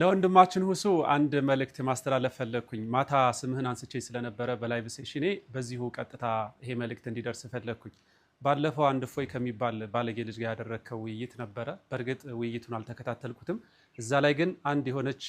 ለወንድማችን ሁሱ አንድ መልእክት ማስተላለፍ ፈለኩኝ። ማታ ስምህን አንስቼ ስለነበረ በላይቭ ሴሽኔ በዚሁ ቀጥታ ይሄ መልእክት እንዲደርስ ፈለኩኝ። ባለፈው አንድ ፎይ ከሚባል ባለጌ ልጅ ጋር ያደረከው ውይይት ነበረ። በእርግጥ ውይይቱን አልተከታተልኩትም። እዛ ላይ ግን አንድ የሆነች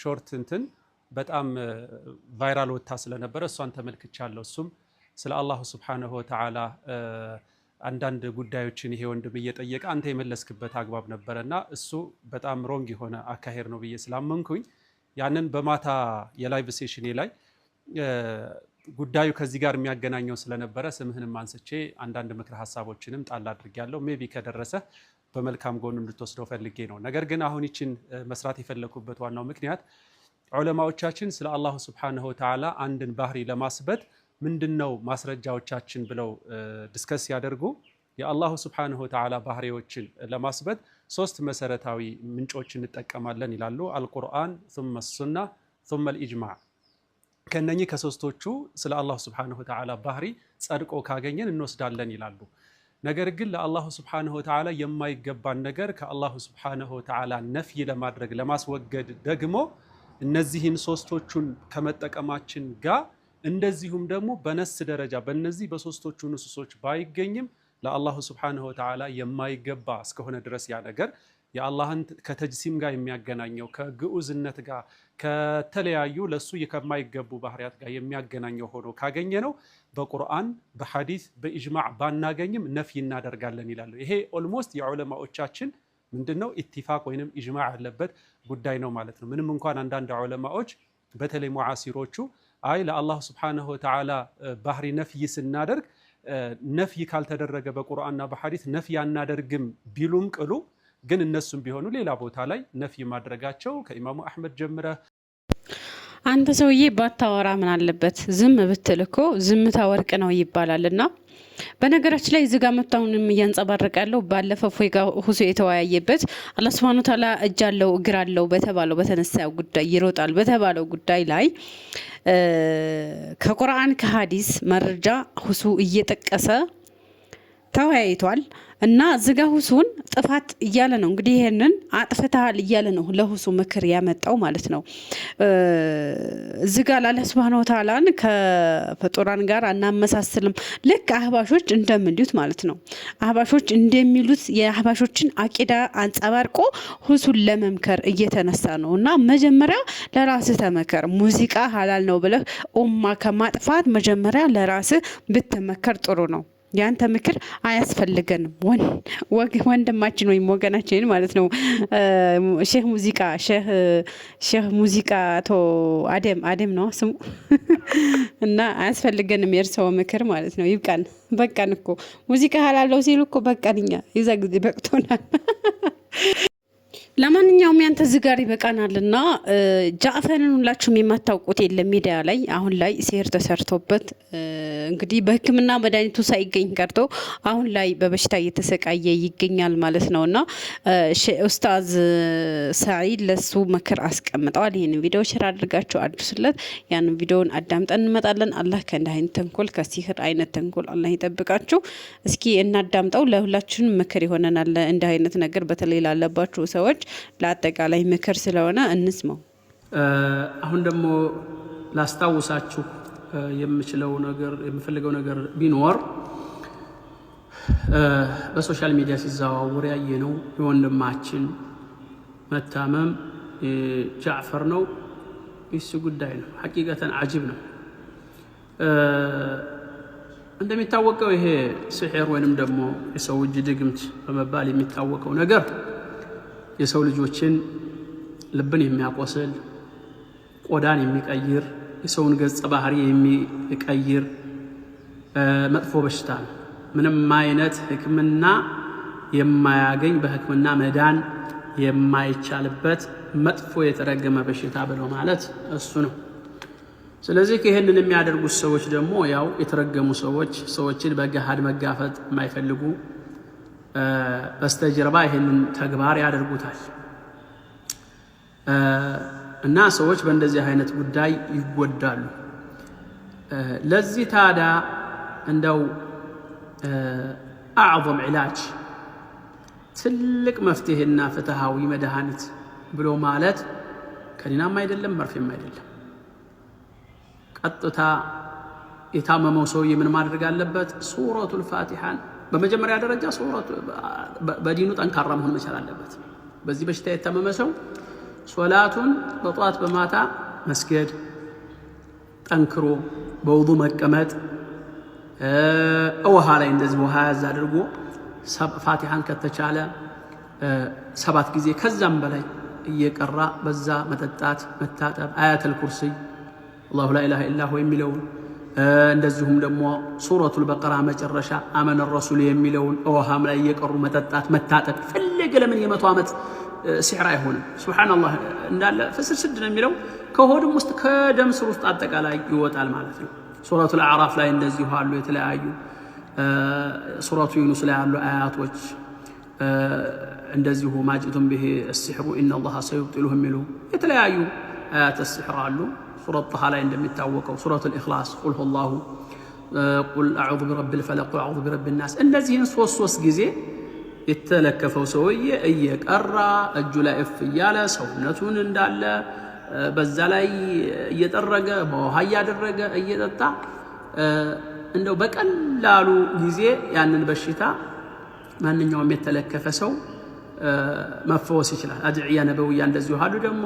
ሾርት እንትን በጣም ቫይራል ወጣ ስለነበረ እሷን ተመልክቻለሁ። እሱም ስለ አላህ Subhanahu Wa Ta'ala አንዳንድ ጉዳዮችን ይሄ ወንድም እየጠየቀ አንተ የመለስክበት አግባብ ነበርና እሱ በጣም ሮንግ የሆነ አካሄድ ነው ብዬ ስላመንኩኝ ያንን በማታ የላይቭ ሴሽኔ ላይ ጉዳዩ ከዚህ ጋር የሚያገናኘው ስለነበረ ስምህንም አንስቼ አንዳንድ ምክር ሐሳቦችንም ጣል አድርጌያለሁ። ሜቢ ከደረሰ በመልካም ጎን እንድትወስደው ፈልጌ ነው። ነገር ግን አሁን ይችን መስራት የፈለኩበት ዋናው ምክንያት ዑለማዎቻችን ስለ አላህ Subhanahu Wa Ta'ala አንድን ባህሪ ለማስበት ምንድነው ማስረጃዎቻችን ብለው ዲስከስ ያደርጉ የአላህ Subhanahu Wa Ta'ala ባህሪዎችን ለማስበት ሶስት መሰረታዊ ምንጮችን እንጠቀማለን ይላሉ። አልቁርአን ثم السنة ثم الإجماع። ከነኚህ ከሶስቶቹ ስለ አላህ Subhanahu Wa Ta'ala ባህሪ ጸድቆ ካገኘን እንወስዳለን ይላሉ። ነገር ግን ለአላህ Subhanahu Wa Ta'ala የማይገባን ነገር ከአላህ Subhanahu Wa Ta'ala ነፍይ ለማድረግ ለማስወገድ ደግሞ እነዚህን ሶስቶቹን ከመጠቀማችን ጋር እንደዚሁም ደግሞ በነስ ደረጃ በእነዚህ በሶስቶቹ ንሱሶች ባይገኝም ለአላህ Subhanahu Wa Ta'ala የማይገባ እስከሆነ ድረስ ያ ነገር የአላህን ከተጅሲም ጋር የሚያገናኘው ከግዑዝነት ጋር ከተለያዩ ለሱ የማይገቡ ባህሪያት ጋር የሚያገናኘው ሆኖ ካገኘ ነው በቁርአን በሐዲስ በኢጅማዕ ባናገኝም ነፍይ እናደርጋለን ይላሉ። ይሄ ኦልሞስት የዑለማዎቻችን ምንድነው ኢትፋቅ ወይንም ኢጅማዕ ያለበት ጉዳይ ነው ማለት ነው። ምንም እንኳን አንዳንድ ዑለማዎች በተለይ ሙዓሲሮቹ አይ ለአላህ Subhanahu Wa Ta'ala ባህሪ ነፍይ ስናደርግ ነፍይ ካልተደረገ በቁርአንና በሐዲስ ነፍይ አናደርግም ቢሉም ቅሉ ግን እነሱም ቢሆኑ ሌላ ቦታ ላይ ነፍይ ማድረጋቸው ከኢማሙ አህመድ ጀምረ አንተ ሰውዬ ባታወራ ምን አለበት ዝም ብትል እኮ ዝምታ ወርቅ ነው ይባላልና በነገራችን ላይ እዚህ ጋር መጣውንም እያንጸባረቀ ያለው ባለፈው ፎይጋ ሁሱ የተወያየበት አላህ Subhanahu Wa Ta'ala እጅ አለው እግር አለው በተባለው በተነሳው ጉዳይ ይሮጣል በተባለው ጉዳይ ላይ ከቁርአን ከሐዲስ መረጃ ሁሱ እየጠቀሰ ተወያይቷል እና ዝጋ ሁሱን ጥፋት እያለ ነው እንግዲህ ይሄንን አጥፍተሃል እያለ ነው ለሁሱ ምክር ያመጣው ማለት ነው። ዝጋ ለአላህ Subhanahu Wa Ta'ala ከፍጡራን ጋር አናመሳስልም ልክ አህባሾች እንደሚሉት ማለት ነው። አህባሾች እንደሚሉት የአህባሾችን አቂዳ አንጸባርቆ ሁሱን ለመምከር እየተነሳ ነው እና መጀመሪያ ለራስህ ተመከር። ሙዚቃ ሐላል ነው ብለህ ኡማ ከማጥፋት መጀመሪያ ለራስህ ብትመከር ጥሩ ነው። ያንተ ምክር አያስፈልገንም። ወንድማችን ወይም ወገናችን ማለት ነው ሼህ ሙዚቃ ቶ አደም ነው ስሙ እና አያስፈልገንም የእርሰው ምክር ማለት ነው። ይብቃን በቃን እኮ ሙዚቃ ሐላል ሲሉ እኮ በቃንኛ ይዛ ጊዜ በቅቶናል። ለማንኛውም ያንተ ዝጋር ይበቃናልና ጃዕፈርን ሁላችሁም የማታውቁት የለም ሚዲያ ላይ አሁን ላይ ሲህር ተሰርቶበት እንግዲህ በሕክምና መድኃኒቱ ሳይገኝ ቀርቶ አሁን ላይ በበሽታ እየተሰቃየ ይገኛል ማለት ነውና ኡስታዝ ሰዒድ ለሱ ምክር አስቀምጠዋል። ይሄን ቪዲዮ ሼር አድርጋችሁ አድርሱለት። ያን ቪዲዮን አዳምጠን እንመጣለን። አላህ ከእንዲህ አይነት ተንኮል ከሲህር አይነት ተንኮል አላህ ይጠብቃችሁ። እስኪ እናዳምጠው። ለሁላችሁም ምክር ይሆነናል እንዲህ አይነት ነገር በተለይ ላለባችሁ ሰዎች ለአጠቃላይ ምክር ስለሆነ እንስማው። አሁን ደግሞ ላስታውሳችሁ የምፈልገው ነገር ቢኖር በሶሻል ሚዲያ ሲዘዋወር ያየነው የወንድማችን መታመም ጃዕፈር ነው። እሱ ጉዳይ ነው ሐቂቀተን አጅብ ነው። እንደሚታወቀው ይሄ ሲሕር ወይንም ደግሞ የሰው እጅ ድግምት በመባል የሚታወቀው ነገር የሰው ልጆችን ልብን የሚያቆስል ቆዳን የሚቀይር የሰውን ገጽ ባህሪ የሚቀይር መጥፎ በሽታ ነው። ምንም አይነት ሕክምና የማያገኝ በሕክምና መዳን የማይቻልበት መጥፎ የተረገመ በሽታ ብለው ማለት እሱ ነው። ስለዚህ ይሄንን የሚያደርጉት ሰዎች ደግሞ ያው የተረገሙ ሰዎችን በገሃድ መጋፈጥ የማይፈልጉ በስተጀርባ ይሄንን ተግባር ያደርጉታል እና ሰዎች በእንደዚህ አይነት ጉዳይ ይጎዳሉ። ለዚህ ታዲያ እንደው አዕظም ዒላጅ ትልቅ መፍትሄና ፍትሃዊ መድኃኒት ብሎ ማለት ከዲናም አይደለም መርፌም አይደለም። ቀጥታ የታመመው ሰውዬ ምን ማድረግ አለበት? ሱረቱል ፋቲሃን በመጀመሪያ ደረጃ በዲኑ ጠንካራ መሆን መቻል አለበት። በዚህ በሽታ የታመመ ሰው ሶላቱን በጧት በማታ መስገድ፣ ጠንክሮ በውዱ መቀመጥ፣ ውሃ ላይ እንደዚህ ውሃ ያዝ አድርጎ ፋቲሃን ከተቻለ 7 ጊዜ ከዛም በላይ እየቀራ በዛ መጠጣት፣ መታጠብ፣ አያተል ኩርሲይ አላሁ ላ ኢላሃ ኢላ ሁ የሚለውን እንደዚሁም ደግሞ ሱረቱል በቀራ መጨረሻ አመነ ረሱል የሚለውን ውሃም ላይ እየቀሩ መጠጣት፣ መታጠብ። ፈለገ ለምን የ100 ዓመት ሲሕር አይሆንም። ሱብሓነላህ እንዳለ ፍስርስድ ነው የሚለው ከሆድም ውስጥ ከደም ስር ውስጥ አጠቃላይ ይወጣል ማለት ነው። ሱረቱል አዕራፍ ላይ እንደዚሁ አሉ የተለያዩ ሱረቱ ዩኑስ ላይ ያሉ አያቶች እንደዚሁ ማጅቱም ቢሂ السحر ان الله سيبطله የሚሉ የተለያዩ አያት السحر አሉ። ሱረቱ ጣሃ ላይ እንደሚታወቀው ሱረቱል ኢኽላስ ቁል ሁወላሁ ቁል አዑዙ ቢረቢል ፈለቅ ቁል አዑዙ ቢረቢን ናስ እነዚህን 3 ጊዜ የተለከፈው ሰውዬ እየቀራ እጁ ላይ እፍ እያለ ሰውነቱን እንዳለ በዛ ላይ እየጠረገ በውሃ እያደረገ እየጠጣ እንደው በቀላሉ ጊዜ ያንን በሽታ ማንኛውም የተለከፈ ሰው መፈወስ ይችላል። አድዕያ ነበውያ እንደዚሁ አሉ፣ ደግሞ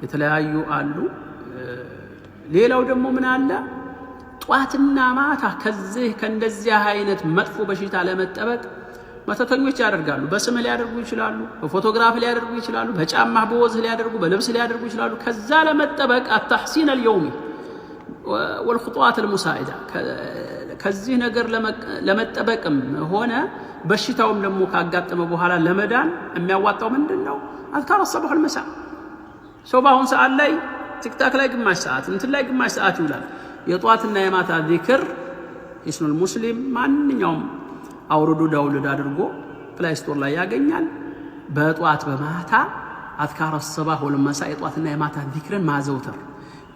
የተለያዩ አሉ። ሌላው ደግሞ ምን አለ? ጧትና ማታ ከእንደዚህ አይነት መጥፎ በሽታ ለመጠበቅ መተተኞች ያደርጋሉ። በስም ሊያደርጉ ይችላሉ፣ በፎቶግራፍ ሊያደርጉ ይችላሉ፣ በጫማህ በወዝህ ሊያደርጉ፣ በልብስ ሊያደርጉ ይችላሉ። ከዛ ለመጠበቅ التحصين اليومي والخطوات المساعدة ከዚህ ነገር ለመጠበቅም ሆነ በሽታውም ደግሞ ካጋጠመ በኋላ ለመዳን የሚያዋጣው ምንድነው? አዝካር الصباح والمساء። ሰው በአሁን ሰዓት ላይ ቲክታክ ላይ ግማሽ ሰዓት እንትን ላይ ግማሽ ሰዓት ይውላል። የጧትና የማታ ዚክር ሂስኑል ሙስሊም ማንኛውም አውርዶ ዳውንሎድ አድርጎ ፕላይ ስቶር ላይ ያገኛል። በጧት በማታ አዝካር الصباح والمساء የጧትና የማታ ዚክርን ማዘውተር።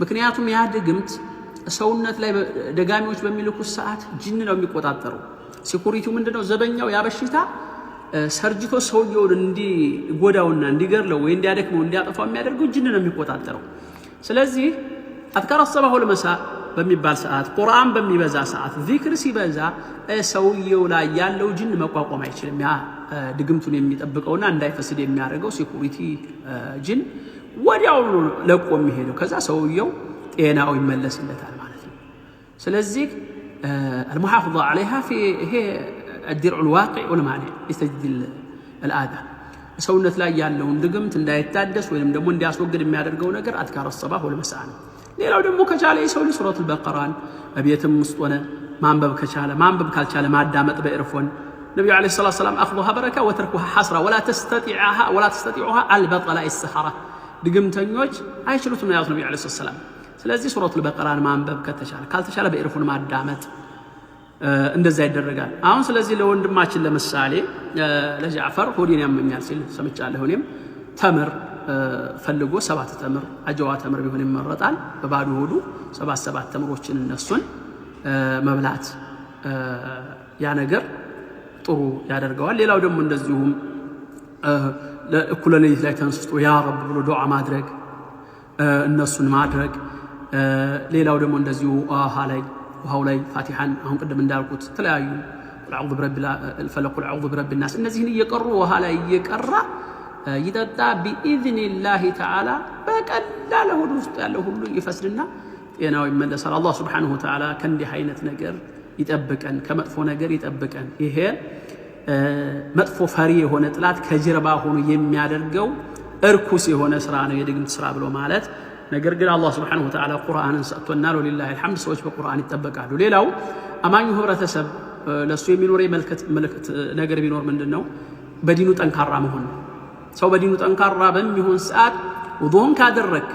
ምክንያቱም ያ ድግምት ሰውነት ላይ ደጋሚዎች በሚልኩት ሰዓት ጂን ነው የሚቆጣጠረው። ሴኩሪቲው ምንድነው? ዘበኛው ያበሽታ ሰርጅቶ ሰውየውን እንዲጎዳውና እንዲገርለው ወይ እንዲያደክመው እንዲያጠፋው የሚያደርገው ጂን ነው የሚቆጣጠረው። ስለዚህ አዝካር الصباح والمساء በሚባል ሰዓት፣ ቁርአን በሚበዛ ሰዓት፣ ዚክር ሲበዛ ሰውየው ላይ ያለው ጂን መቋቋም አይችልም። ያ ድግምቱን የሚጠብቀውና እንዳይፈስድ የሚያደርገው ሴኩሪቲ ጂን ወዲያው ለቆ የሚሄደው፣ ከዛ ሰውየው ጤናው ይመለስለታል ማለት ነው። ስለዚህ المحافظة عليها في هي الدرع الواقع والمانع لتجديد الآذى ሰውነት ላይ ያለውን ድግምት እንዳይታደስ ወይንም ደግሞ እንዲያስወግድ የሚያደርገው ነገር አዝካር الصباح والمساء ነው። ሌላው ደግሞ ከቻለ የሰው ልጅ ሱረቱል በቀራን በቤትም ውስጥ ሆነ ማንበብ ከቻለ ማንበብ ካልቻለ ማዳመጥ በኤርፎን ነብዩ አለይሂ ሰላቱ ሰላም አخذها بركه وتركها حسره ولا تستطيعها البطل السحره ድግምተኞች አይችሉትም ያሉት ነብዩ አለይሂ ሰላም። ስለዚህ ሱረቱል በቀራን ማንበብ ከተቻለ ካልተቻለ በኤርፎን ማዳመጥ እንደዛ ይደረጋል። አሁን ስለዚህ ለወንድማችን ለምሳሌ ለጃዕፈር ሆዴን ያመኛል ሲል ሰምቻለሁ። እኔም ተምር ፈልጎ 7 ተምር አጀዋ ተምር ቢሆን ይመረጣል። በባዶ ሆዱ 7 ተምሮችን እነሱን መብላት ያ ነገር ጥሩ ያደርገዋል። ሌላው ደግሞ እንደዚሁም ለእኩለ ሌሊት ላይ ተንስቶ ያ ረብ ብሎ ዱዓ ማድረግ እነሱን ማድረግ። ሌላው ደግሞ እንደዚሁ ውሃው ላይ ፋቲሃን አሁን ቅድም እንዳልኩት ተለያዩ አዑዙ ቢረቢል ፈለቅ አዑዙ ቢረቢን ናስ እነዚህን እየቀሩ ውሃ ላይ እየቀራ ይጠጣ ቢኢዝኒላሂ ተዓላ በቀላል ሆድ ውስጥ ያለው ሁሉ ይፈስድና ጤናው ይመለሳል። አላህ ሱብሓነሁ ወተዓላ ከእንዲህ አይነት ነገር ይጠብቀን፣ ከመጥፎ ነገር ይጠብቀን። ይሄ መጥፎ ፈሪ የሆነ ጥላት ከጀርባ ሆኖ የሚያደርገው እርኩስ የሆነ ስራ ነው የድግምት ስራ ብሎ ማለት። ነገር ግን አላህ ሱብሓነሁ ወተዓላ ቁርአንን ሰጥቶናል። ወሊላሂ አልሐምድ ሰዎች በቁርአን ይጠበቃሉ። ሌላው አማኙ ህብረተሰብ ለሱ የሚኖር መልእክት ነገር ቢኖር ምንድነው? በዲኑ ጠንካራ መሆን ነው። ሰው በዲኑ ጠንካራ በሚሆን ሰዓት ውዱእን ካደረክ፣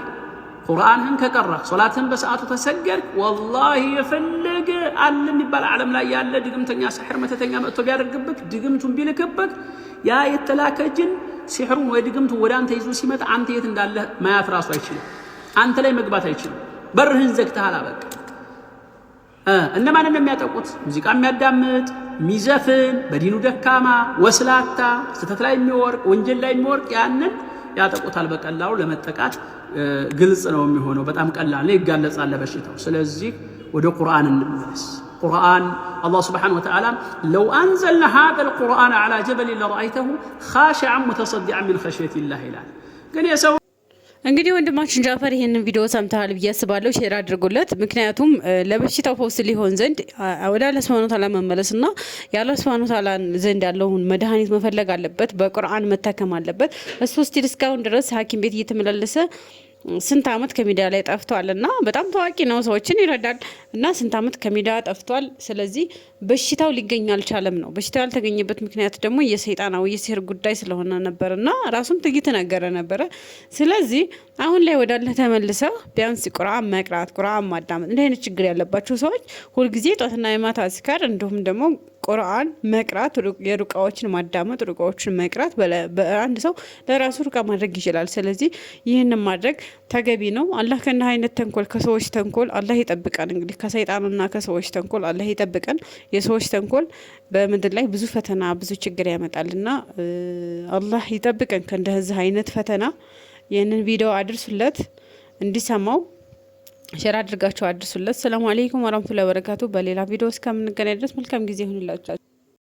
ቁርአንህን ከቀራ፣ ሶላትህን በሰዓቱ ተሰገድክ፣ ወላሂ የፈለገ አለ የሚባል ዓለም ላይ ያለ ድግምተኛ ሲሕር መተተኛ መጥቶ ቢያደርግብክ ድግምቱን ቢልክብክ ያ የተላከ ጅን ሲሕሩን ወይ ድግምቱ ወደ አንተ ይዞ ሲመጣ አንተ የት እንዳለ ማያት ራሱ አይችልም። አንተ ላይ መግባት አይችልም። በርህን ዘግተሃል። አበቃ። እነማንን የሚያጠቁት? ሙዚቃ የሚያዳምጥ ሚዘፍን፣ በዲኑ ደካማ ወስላታ፣ ስተት ላይ የሚወርቅ ወንጀል ላይ የሚወርቅ ያንን ያጠቁታል። በቀላሉ ለመጠቃት ግልጽ ነው የሚሆነው። በጣም ቀላል ነው፣ ይጋለጻል ለበሽታው። ስለዚህ ወደ ቁርአን እንመለስ። ቁርአን አላህ ስብሓነሁ ወተዓላ ለው አንዘልና ሃዘል ቁርአን ዐላ ጀበሊን ለረአይተሁ ኻሺዐን ሙተሰዲዐን ሚን ኸሽየቲላህ ይላል። ግን የሰው እንግዲህ ወንድማችን ጃፈር ይሄንን ቪዲዮ ሰምተሃል ብዬ አስባለሁ። ሼር አድርጉለት። ምክንያቱም ለበሽታው ፈውስ ሊሆን ዘንድ ወደ አላህ ሱብሓነሁ ወተዓላ መመለስና የአላህ ሱብሓነሁ ወተዓላ ዘንድ ያለውን መድኃኒት መፈለግ አለበት። በቁርአን መታከም አለበት። እሱ ስቲል እስካሁን ድረስ ሐኪም ቤት እየተመላለሰ ስንት ዓመት ከሚዲያ ላይ ጠፍቷል እና በጣም ታዋቂ ነው፣ ሰዎችን ይረዳል እና ስንት ዓመት ከሚዲያ ጠፍቷል። ስለዚህ በሽታው ሊገኝ አልቻለም ነው። በሽታው ያልተገኘበት ምክንያት ደግሞ የሰይጣናዊ የሲህር ጉዳይ ስለሆነ ነበር እና ራሱም እየተናገረ ነበረ። ስለዚህ አሁን ላይ ወዳለ ተመልሰው ቢያንስ ቁርአን መቅራት፣ ቁርአን ማዳመጥ እንዲህ አይነት ችግር ያለባቸው ሰዎች ሁልጊዜ ጧትና የማታ አዝካር እንዲሁም ደግሞ ቁርአን መቅራት፣ የሩቃዎችን ማዳመጥ፣ ሩቃዎችን መቅራት በአንድ ሰው ለራሱ ሩቃ ማድረግ ይችላል። ስለዚህ ይህንን ማድረግ ተገቢ ነው። አላህ ከእንዲህ አይነት ተንኮል ከሰዎች ተንኮል አላህ ይጠብቀን። እንግዲህ ከሰይጣንና ከሰዎች ተንኮል አላህ ይጠብቀን። የሰዎች ተንኮል በምድር ላይ ብዙ ፈተና ብዙ ችግር ያመጣልና አላህ ይጠብቀን ከእንደዚህ አይነት ፈተና። ይህንን ቪዲዮ አድርሱለት እንዲሰማው ሼር አድርጋችሁ አድርሱለት። ሰላም አለይኩም ወራህመቱላሂ ወበረካቱ። በሌላ ቪዲዮ እስከምንገናኝ ድረስ መልካም ጊዜ ይሁንላችሁ።